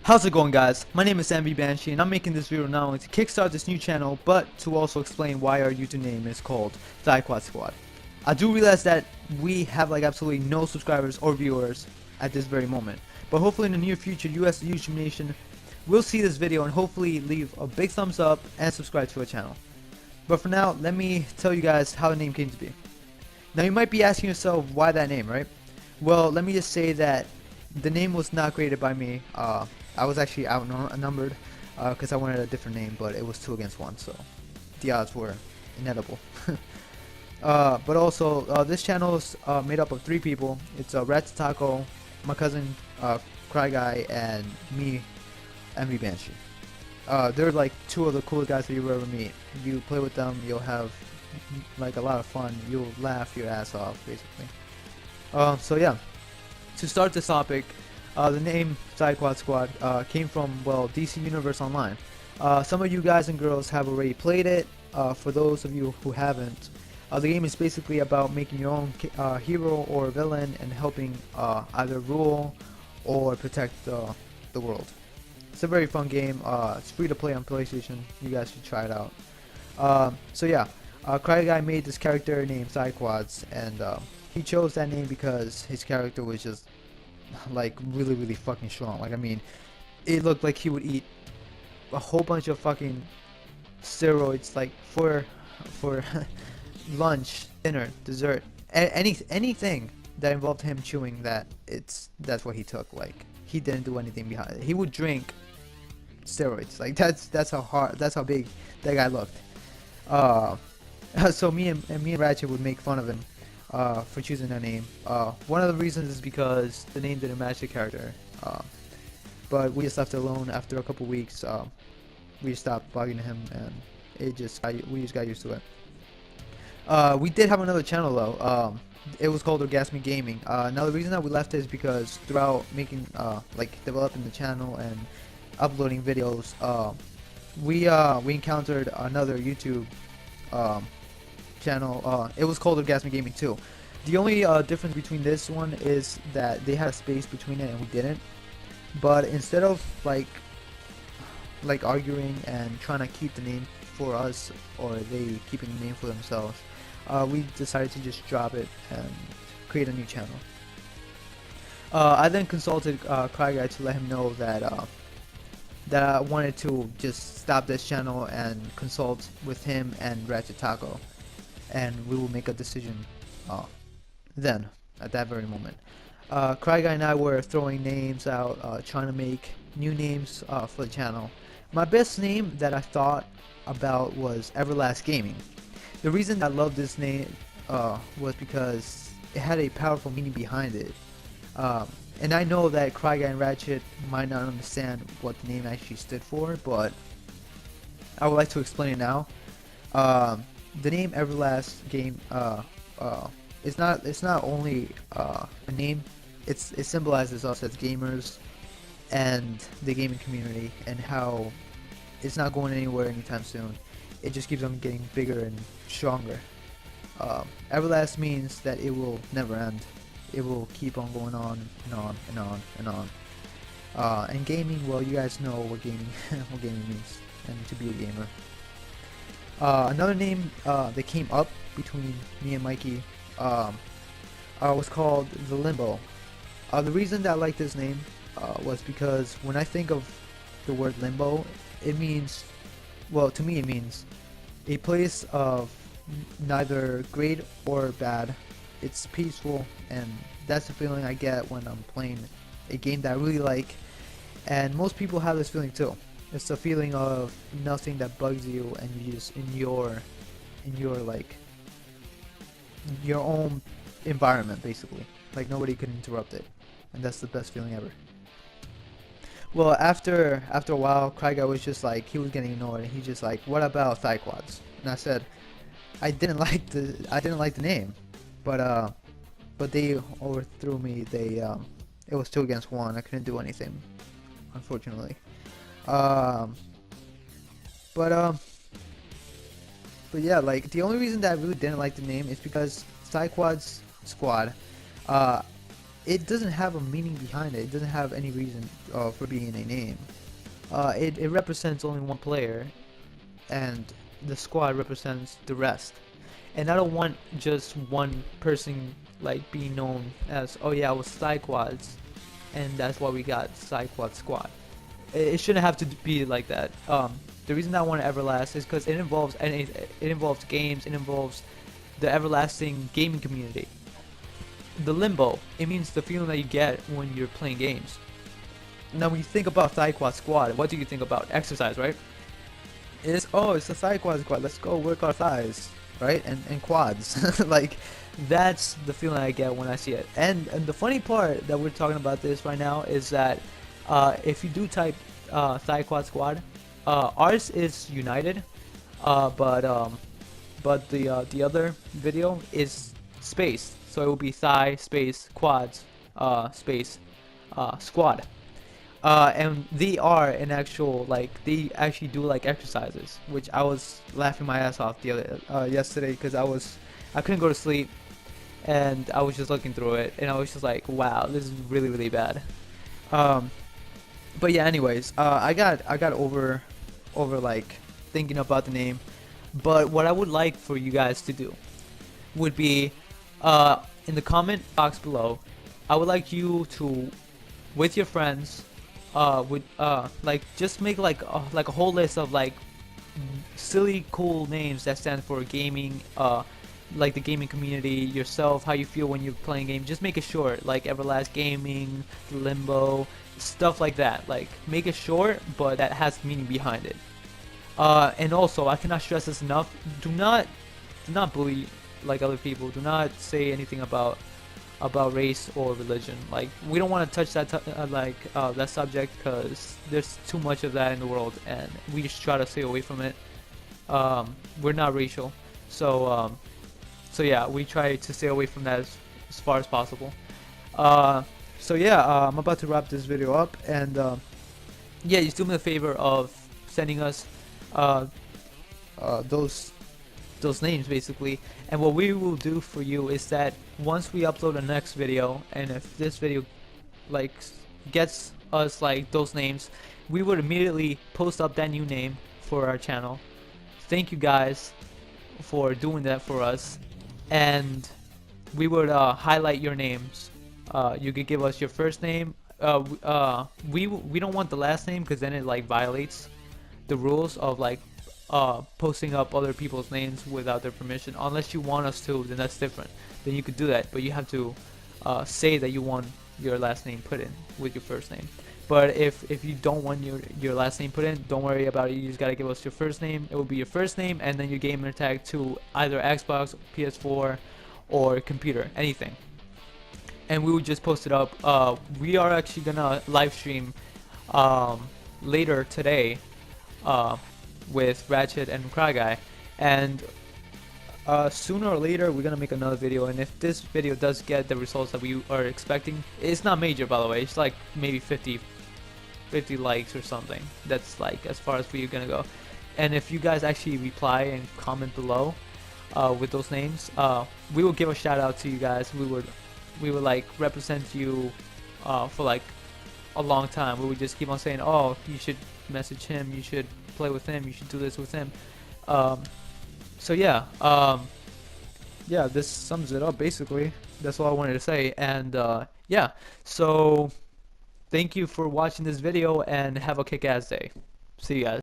How's it going, guys? My name is MV Banshee and I'm making this video not only to kickstart this new channel but to also explain why our YouTube name is called Quad Squad. I do realize that we have like absolutely no subscribers or viewers at this very moment, but hopefully in the near future you as the YouTube Nation will see this video and hopefully leave a big thumbs up and subscribe to our channel. But for now, let me tell you guys how the name came to be. Now you might be asking yourself why that name, right? Well, let me just say that the name was not created by me. I was actually outnumbered because I wanted a different name, but it was 2 against 1, so the odds were inedible. But also, this channel is made up of 3 people. It's Rat Taco, my cousin Cry Guy, and me, MV Banshee. They're like 2 of the coolest guys that you'll ever meet. You play with them, you'll have like a lot of fun. You'll laugh your ass off, basically. So yeah, to start this topic, the name Quad Squad came from, well, DC Universe Online. Some of you guys and girls have already played it. For those of you who haven't, the game is basically about making your own hero or villain and helping either rule or protect the world. It's a very fun game. It's free to play on PlayStation. You guys should try it out. So yeah, Cry Guy made this character named Quads, and he chose that name because his character was just like really fucking strong. Like, I mean, it looked like he would eat a whole bunch of fucking steroids, like for lunch, dinner, dessert, anything that involved him chewing that. That's what he took. Like, he didn't do anything behind it. He would drink steroids. Like, that's how big that guy looked. So me and Ratchet would make fun of him for choosing that name. One of the reasons is because the name didn't match the character, but we just left it alone. After a couple weeks, we just stopped bugging him, and we just got used to it. We did have another channel though. It was called Orgasmic Gaming. Now the reason that we left it is because throughout making, developing the channel and uploading videos, we encountered another YouTube channel. It was called Orgasmic Gaming too. The only difference between this one is that they had a space between it and we didn't. But instead of like arguing and trying to keep the name for us, or they keeping the name for themselves, we decided to just drop it and create a new channel. I then consulted Cry Guy to let him know that I wanted to just stop this channel and consult with him and Ratchet Taco, and we will make a decision then, at that very moment. Cry Guy and I were throwing names out, trying to make new names for the channel. My best name that I thought about was Everlast Gaming. The reason I loved this name was because it had a powerful meaning behind it. And I know that Cry Guy and Ratchet might not understand what the name actually stood for, but I would like to explain it now. The name Everlast Game it's not only a name. It symbolizes us as gamers and the gaming community, and how it's not going anywhere anytime soon. It just keeps on getting bigger and stronger. Everlast means that it will never end. It will keep on going on and on and on and on. And gaming, well, you guys know what gaming what gaming means, and to be a gamer. Another name that came up between me and Mikey was called the Limbo. The reason that I like this name was because when I think of the word limbo, it means, well, to me it means a place of neither great or bad. It's peaceful, and that's the feeling I get when I'm playing a game that I really like. And most people have this feeling too. It's the feeling of nothing that bugs you, and you just in your like your own environment, basically. Like, nobody can interrupt it, and that's the best feeling ever. Well, after a while, Cry Guy was just like, he was getting annoyed, and he's just like, what about Quads? And I said, I didn't like the name, but they overthrew me. It was 2 against 1. I couldn't do anything, unfortunately. But yeah, like, the only reason that I really didn't like the name is because Quad Squad, it doesn't have a meaning behind it. It doesn't have any reason for being a name. It represents only one player, and the squad represents the rest. And I don't want just one person like being known as, oh yeah, it was Psyquads, and that's why we got Psyquad Squad. It shouldn't have to be like that. The reason I want to Everlast is because it involves games, it involves the everlasting gaming community. The Limbo, it means the feeling that you get when you're playing games. Now, when you think about Psyquad Squad, what do you think about? Exercise, right? It's a Psyquad Squad. Let's go work our thighs, right? And quads. Like, that's the feeling I get when I see it. And the funny part that we're talking about this right now is that if you do type Psyquad Squad, ours is United, but the other video is spaced, so it will be Thigh space quads space squad. And they are an actual, like, they actually do like exercises, which I was laughing my ass off the other yesterday because I couldn't go to sleep, and I was just looking through it, and I was just like, wow, this is really really bad. But yeah, anyways, I got over like thinking about the name, but what I would like for you guys to do would be in the comment box below, I would like you to, with your friends, like just make like a whole list of like silly cool names that stand for gaming, like the gaming community, yourself, how you feel when you're playing games. Just make it short, like Everlast Gaming, Limbo, stuff like that. Like, make it short, but that has meaning behind it. And also, I cannot stress this enough, do not bully like other people. Do not say anything about race or religion. Like, we don't want to touch that that subject because there's too much of that in the world, and we just try to stay away from it. We're not racial, so yeah, we try to stay away from that as far as possible. So yeah, I'm about to wrap this video up, and yeah, you do me the favor of sending us those names basically, and what we will do for you is that once we upload the next video, and if this video like gets us like those names, we would immediately post up that new name for our channel. Thank you guys for doing that for us, and we would highlight your names. You could give us your first name. We don't want the last name because then it like violates the rules of like posting up other people's names without their permission. Unless you want us to, then that's different. Then you could do that, but you have to say that you want your last name put in with your first name. But if you don't want your last name put in, don't worry about it. You just gotta give us your first name. It will be your first name and then your gamer tag to either Xbox, PS4, or computer, anything. And we would just post it up. We are actually gonna live stream later today with Ratchet and Cry Guy, and sooner or later we're gonna make another video. And if this video does get the results that we are expecting, it's not major, by the way, it's like maybe 50 likes or something. That's like as far as we're gonna go. And if you guys actually reply and comment below with those names, we will give a shout out to you guys. We would like represent you for like a long time. We would just keep on saying, oh, you should message him, you should play with him, you should do this with him. So yeah, yeah, this sums it up basically. That's all I wanted to say. And yeah, so thank you for watching this video, and have a kick-ass day. See you guys.